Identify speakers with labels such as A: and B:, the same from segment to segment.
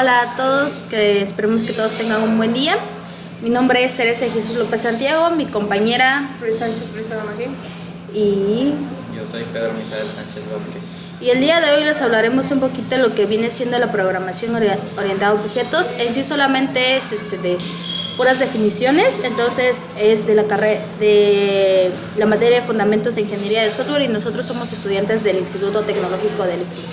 A: Hola a todos, que esperemos que todos tengan un buen día. Mi nombre es Teresa Jesús López Santiago, mi compañera
B: Ruiz Sánchez Brizada Magui.
A: y
C: Yo soy Pedro Misael Sánchez Vázquez.
A: el día de hoy les hablaremos un poquito de lo que viene siendo la programación orientada a objetos. En sí solamente es de puras definiciones, entonces es de la carrera de la materia de fundamentos de ingeniería de software y nosotros somos estudiantes del Instituto Tecnológico del Istmo.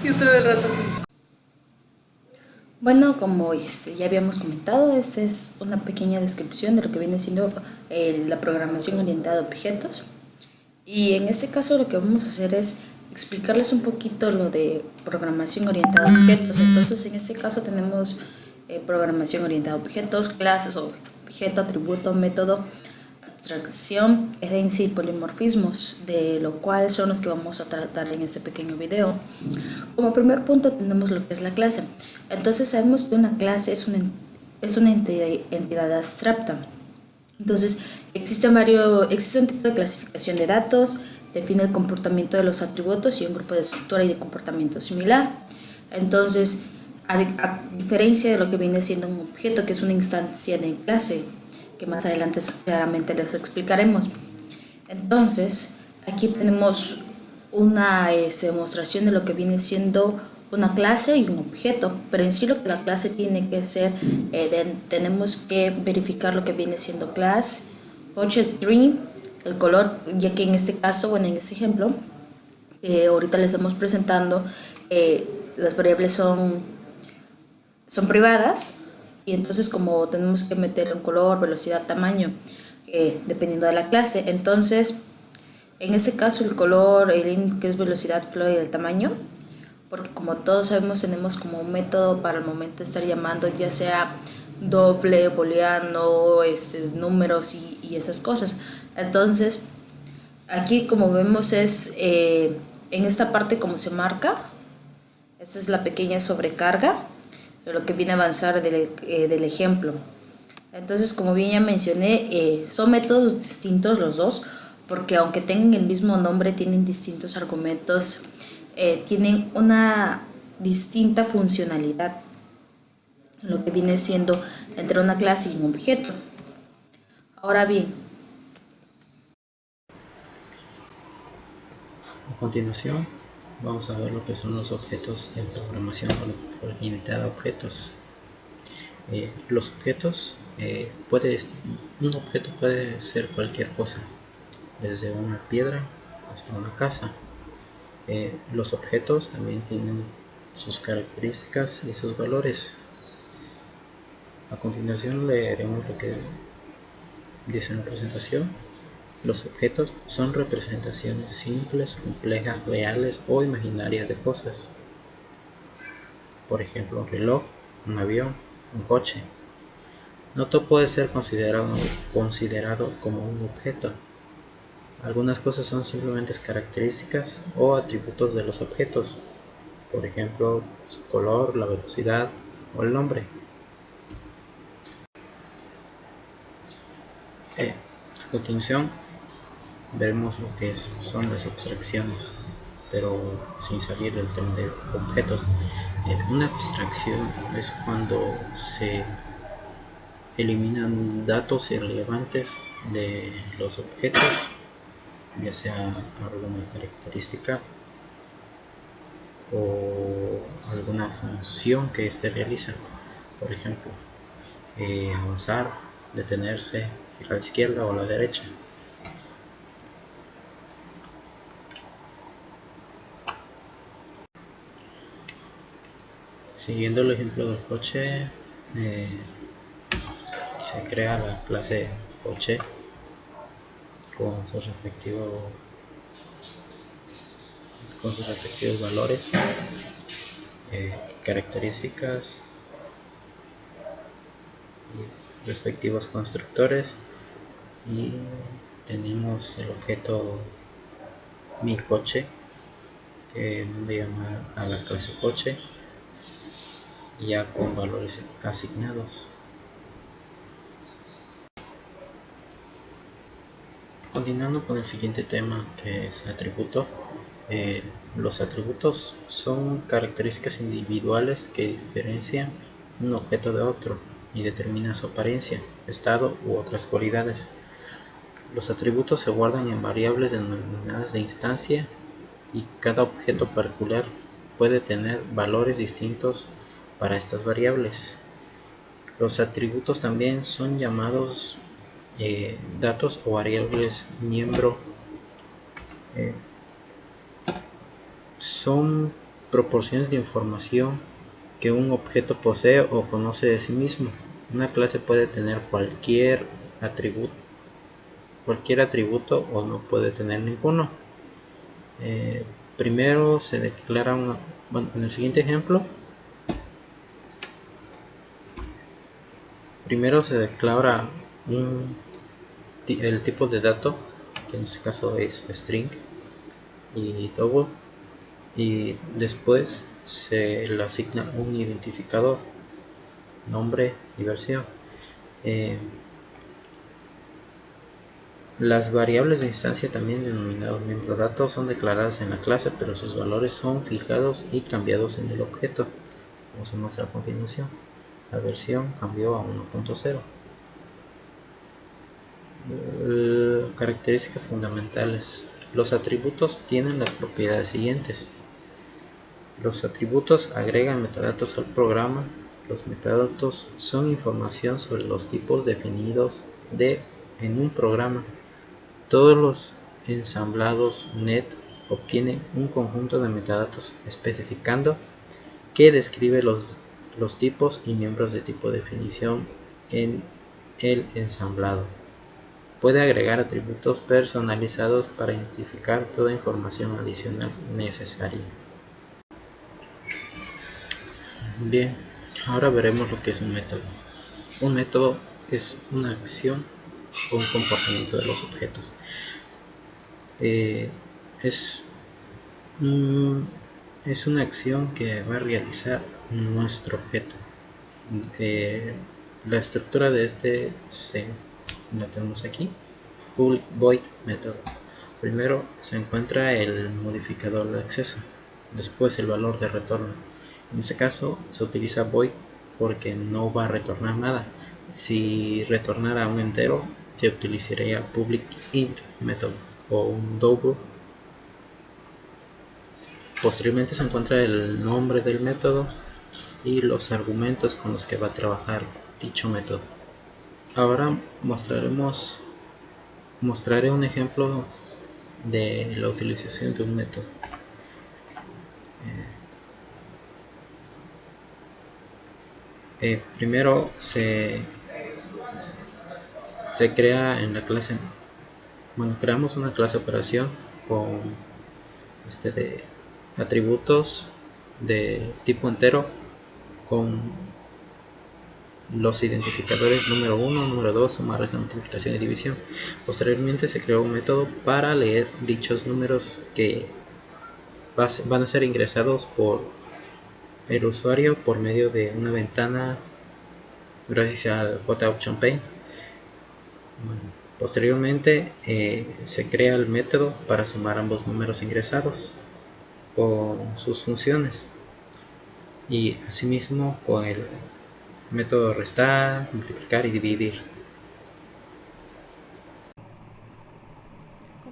B: Y otro de rato sí.
A: Bueno, como ya habíamos comentado, esta es una pequeña descripción de lo que viene siendo la programación orientada a objetos. Y en este caso lo que vamos a hacer es explicarles un poquito lo de programación orientada a objetos. Entonces, en este caso tenemos programación orientada a objetos, clases, objeto, atributo, método, abstracción, herencia y polimorfismos, de lo cual son los que vamos a tratar en este pequeño video. Como primer punto tenemos lo que es la clase. Entonces sabemos que una clase es una entidad abstracta. Entonces existe un tipo de clasificación de datos, define el comportamiento de los atributos y un grupo de estructura y de comportamiento similar. Entonces, a diferencia de lo que viene siendo un objeto, que es una instancia de clase, que más adelante claramente les explicaremos. Entonces, aquí tenemos una demostración de lo que viene siendo una clase y un objeto, pero en sí lo que la clase tiene que ser, tenemos que verificar lo que viene siendo class, coche, string, el color, ya que en este caso, bueno, en este ejemplo, ahorita les estamos presentando, las variables son privadas, y entonces como tenemos que meter un color, velocidad, tamaño, dependiendo de la clase, entonces en este caso el color, el int, que es velocidad, flow y el tamaño, porque como todos sabemos tenemos como un método para el momento de estar llamando, ya sea doble, booleano, números y esas cosas. Entonces aquí como vemos es en esta parte como se marca, esta es la pequeña sobrecarga de lo que viene a avanzar del ejemplo. Entonces, como bien ya mencioné, son métodos distintos los dos, porque aunque tengan el mismo nombre, tienen distintos argumentos, tienen una distinta funcionalidad, lo que viene siendo entre una clase y un objeto. Ahora bien,
C: A continuación, vamos a ver lo que son los objetos en programación orientada a objetos. Los objetos, un objeto puede ser cualquier cosa, desde una piedra hasta una casa. Los objetos también tienen sus características y sus valores. A continuación leeremos lo que dice en la presentación. Los objetos son representaciones simples, complejas, reales o imaginarias de cosas. Por ejemplo, un reloj, un avión, un coche. No todo puede ser considerado como un objeto. Algunas cosas son simplemente características o atributos de los objetos. Por ejemplo, su color, la velocidad o el nombre. A continuación veremos lo que son las abstracciones, pero sin salir del tema de objetos. Una abstracción es cuando se eliminan datos irrelevantes de los objetos, ya sea alguna característica o alguna función que éste realiza. Por ejemplo, avanzar, detenerse, girar a la izquierda o a la derecha. Siguiendo el ejemplo del coche, se crea la clase coche con sus respectivos valores, características y respectivos constructores, y tenemos el objeto mi coche, que vamos a llamar a la clase coche ya con valores asignados. Continuando con el siguiente tema, que es atributo. Los atributos son características individuales que diferencian un objeto de otro y determinan su apariencia, estado u otras cualidades. Los atributos se guardan en variables denominadas de instancia y cada objeto particular puede tener valores distintos para estas variables. Los atributos también son llamados datos o variables miembro. Son proporciones de información que un objeto posee o conoce de sí mismo. Una clase puede tener cualquier atributo o no puede tener ninguno. Primero se declara en el siguiente ejemplo, primero se declara el tipo de dato, que en este caso es string y double, y después se le asigna un identificador, nombre y versión. Las variables de instancia, también denominadas miembro dato, son declaradas en la clase, pero sus valores son fijados y cambiados en el objeto, como se muestra a continuación. La versión cambió a 1.0. Características fundamentales. Los atributos tienen las propiedades siguientes. Los atributos agregan metadatos al programa. Los metadatos son información sobre los tipos definidos en un programa. Todos los ensamblados NET obtienen un conjunto de metadatos especificando que describe los tipos y miembros de tipo de definición en el ensamblado. Puede agregar atributos personalizados para identificar toda información adicional necesaria. Bien, ahora veremos lo que es un método. Un método es una acción o un comportamiento de los objetos. Es una acción que va a realizar nuestro objeto. La estructura de este la tenemos aquí. Public void method. Primero se encuentra el modificador de acceso, después el valor de retorno. En este caso se utiliza void porque no va a retornar nada. Si retornara un entero, se utilizaría public int method o un double. Posteriormente se encuentra el nombre del método y los argumentos con los que va a trabajar dicho método. Ahora mostraré un ejemplo de la utilización de un método. Primero se crea en la clase, creamos una clase operación con de atributos de tipo entero con los identificadores número 1, número 2, suma, resta, multiplicación y división. Posteriormente se creó un método para leer dichos números que van a ser ingresados por el usuario por medio de una ventana gracias al JOptionPaint. Posteriormente se crea el método para sumar ambos números ingresados con sus funciones, y asimismo con el método restar, multiplicar y dividir.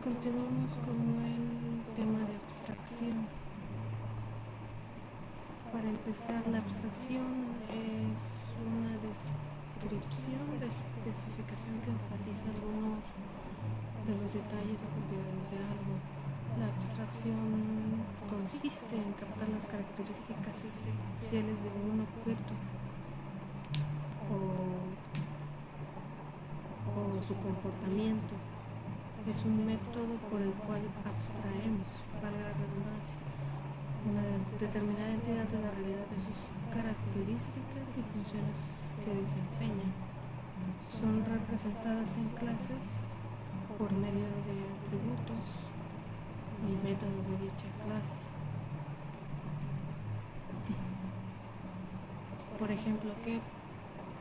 B: Continuamos con el tema de abstracción. Para empezar, la abstracción es una descripción de especificación que enfatiza algunos de los detalles o propiedades de algo. La abstracción consiste en captar las características esenciales de un objeto o su comportamiento. Es un método por el cual abstraemos, para la redundancia, una determinada entidad de la realidad de sus características y funciones que desempeña. Son representadas en clases por medio de atributos y métodos de dicha clase. Por ejemplo, ¿qué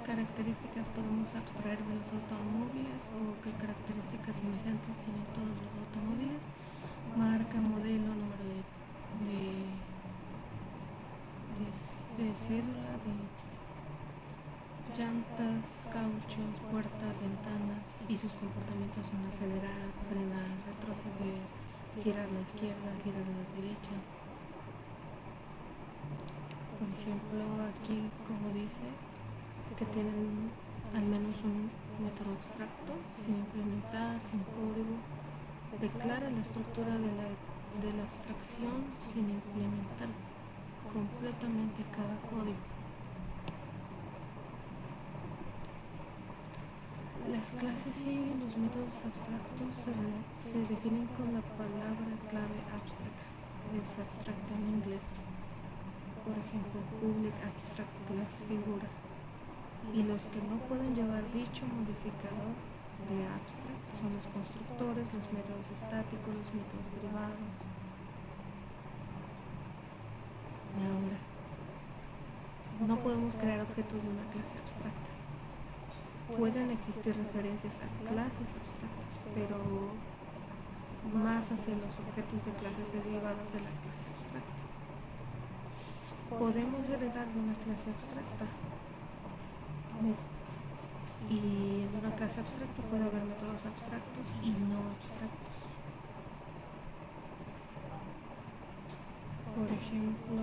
B: características podemos abstraer de los automóviles o qué características semejantes tienen todos los automóviles. Marca, modelo, número de cédula, de llantas, cauchos, puertas, ventanas, y sus comportamientos son acelerar, frenar, retroceder, girar a la izquierda, girar a la derecha. Por ejemplo, aquí como dice que tienen al menos un método abstracto sin implementar, sin código, declara la estructura de la abstracción sin implementar completamente cada código. Las clases y los métodos abstractos se definen con la palabra clave abstract. Es abstract en inglés. Por ejemplo, public abstract class figura. Y los que no pueden llevar dicho modificador de abstract son los constructores, los métodos estáticos, los métodos derivados. Ahora, no podemos crear objetos de una clase abstracta. Pueden existir referencias a clases abstractas, pero más hacia los objetos de clases derivadas de la clase abstracta. Podemos heredar de una clase abstracta, y en una clase abstracta puede haber métodos abstractos y no abstractos. Por ejemplo,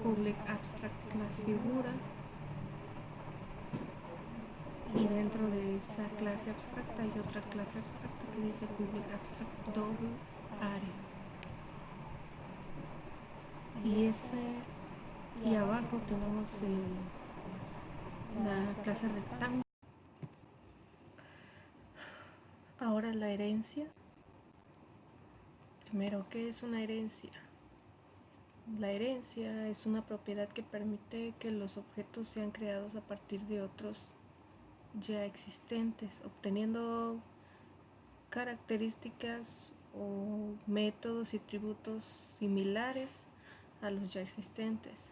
B: public abstract class figura, y dentro de esa clase abstracta hay otra clase abstracta que dice public abstract double array. Y abajo tenemos la clase rectángulo. Ahora la herencia. Primero, ¿qué es una herencia? La herencia es una propiedad que permite que los objetos sean creados a partir de otros ya existentes, obteniendo características o métodos y tributos similares a los ya existentes.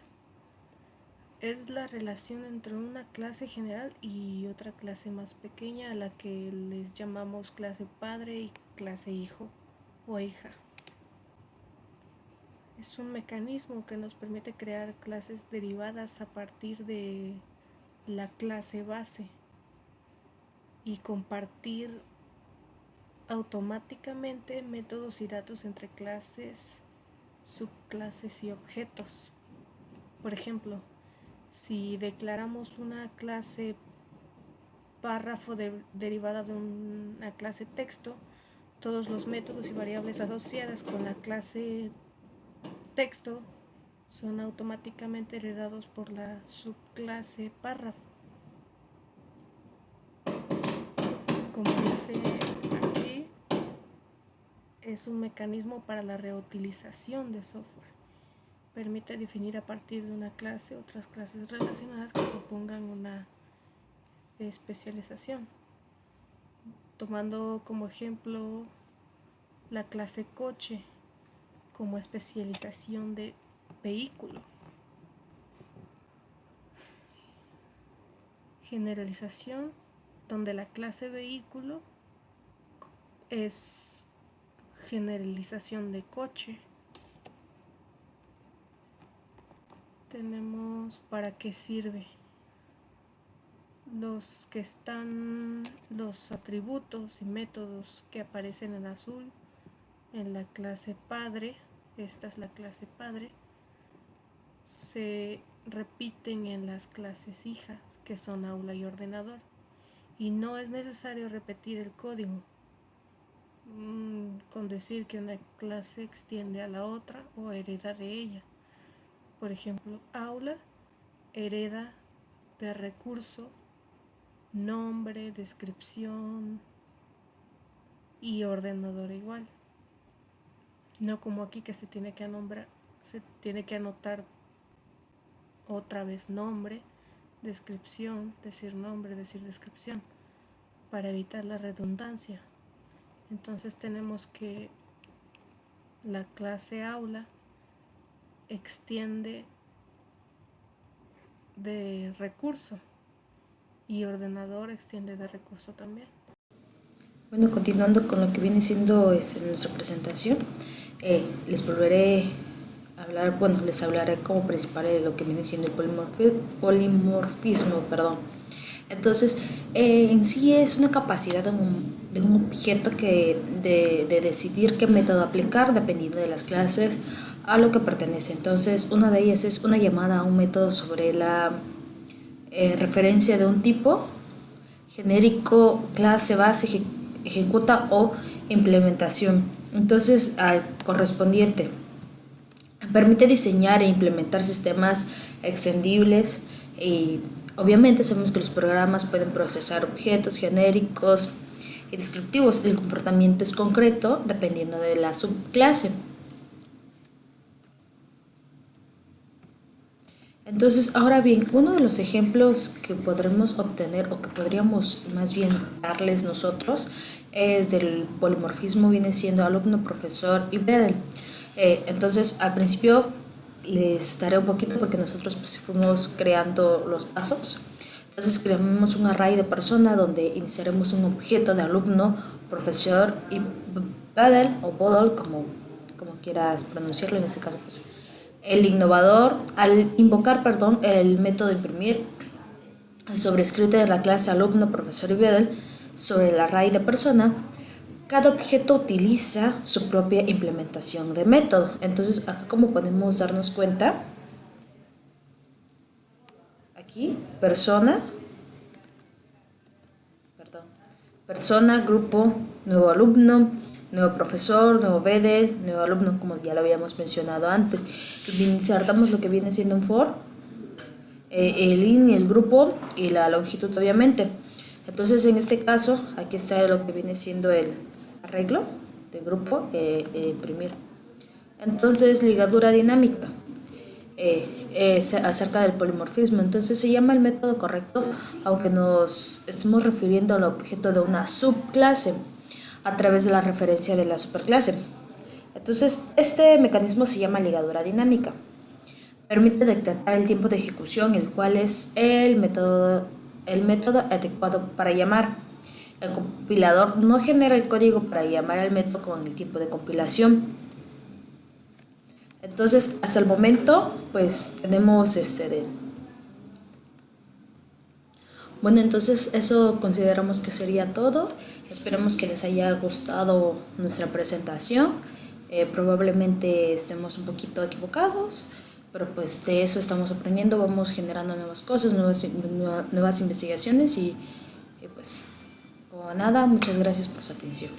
B: Es la relación entre una clase general y otra clase más pequeña a la que les llamamos clase padre y clase hijo o hija. Es un mecanismo que nos permite crear clases derivadas a partir de la clase base y compartir automáticamente métodos y datos entre clases, subclases y objetos. Por ejemplo, si declaramos una clase párrafo derivada de una clase texto, todos los métodos y variables asociadas con la clase texto son automáticamente heredados por la subclase párrafo. Como dice aquí, es un mecanismo para la reutilización de software. Permite definir a partir de una clase otras clases relacionadas que supongan una especialización. Tomando como ejemplo la clase coche como especialización de vehículo. Generalización, donde la clase vehículo es generalización de coche. Tenemos para qué sirve. Los atributos y métodos que aparecen en azul en la clase padre, esta es la clase padre, se repiten en las clases hijas, que son aula y ordenador, y no es necesario repetir el código con decir que una clase extiende a la otra o hereda de ella. Por ejemplo, aula hereda de recurso, nombre, descripción, y ordenador igual. No como aquí que se tiene que anotar otra vez nombre, descripción, decir nombre, decir descripción, para evitar la redundancia. Entonces tenemos que la clase aula extiende de recurso y ordenador extiende de recurso también.
A: Bueno, continuando con lo que viene siendo nuestra presentación, les volveré a hablar, bueno, les hablaré como principal de lo que viene siendo el polimorfismo, perdón. Entonces, en sí es una capacidad de un objeto de decidir qué método aplicar dependiendo de las clases a lo que pertenece. Entonces, una de ellas es una llamada a un método sobre la referencia de un tipo genérico, clase, base, ejecuta o implementación. Entonces, al correspondiente permite diseñar e implementar sistemas extendibles y obviamente sabemos que los programas pueden procesar objetos genéricos y descriptivos. El comportamiento es concreto dependiendo de la subclase. Entonces, ahora bien, uno de los ejemplos que podremos obtener o que podríamos más bien darles nosotros es del polimorfismo, viene siendo alumno, profesor y Gödel. Entonces, al principio les daré un poquito porque nosotros pues fuimos creando los pasos. Entonces creamos un array de persona donde iniciaremos un objeto de alumno, profesor y Gödel o Bödel, como quieras pronunciarlo en este caso pues. El innovador, al invocar, el método de imprimir sobrescrito de la clase alumno, profesor y Gödel sobre el array de persona, cada objeto utiliza su propia implementación de método. Entonces, acá como podemos darnos cuenta, aquí, persona, grupo, nuevo alumno, nuevo profesor, nuevo Gödel, nuevo alumno, como ya lo habíamos mencionado antes. Insertamos lo que viene siendo un for, el in, el grupo y la longitud obviamente. Entonces en este caso aquí está lo que viene siendo el arreglo de grupo, imprimir. Entonces ligadura dinámica, es acerca del polimorfismo. Entonces se llama el método correcto aunque nos estemos refiriendo al objeto de una subclase a través de la referencia de la superclase. Entonces, este mecanismo se llama ligadura dinámica. Permite detectar el tiempo de ejecución, el cual es el método adecuado para llamar. El compilador no genera el código para llamar al método con el tiempo de compilación. Entonces, hasta el momento, pues tenemos Bueno, entonces eso consideramos que sería todo. Esperemos que les haya gustado nuestra presentación. Probablemente estemos un poquito equivocados, pero pues de eso estamos aprendiendo, vamos generando nuevas cosas, nuevas investigaciones y pues como nada, muchas gracias por su atención.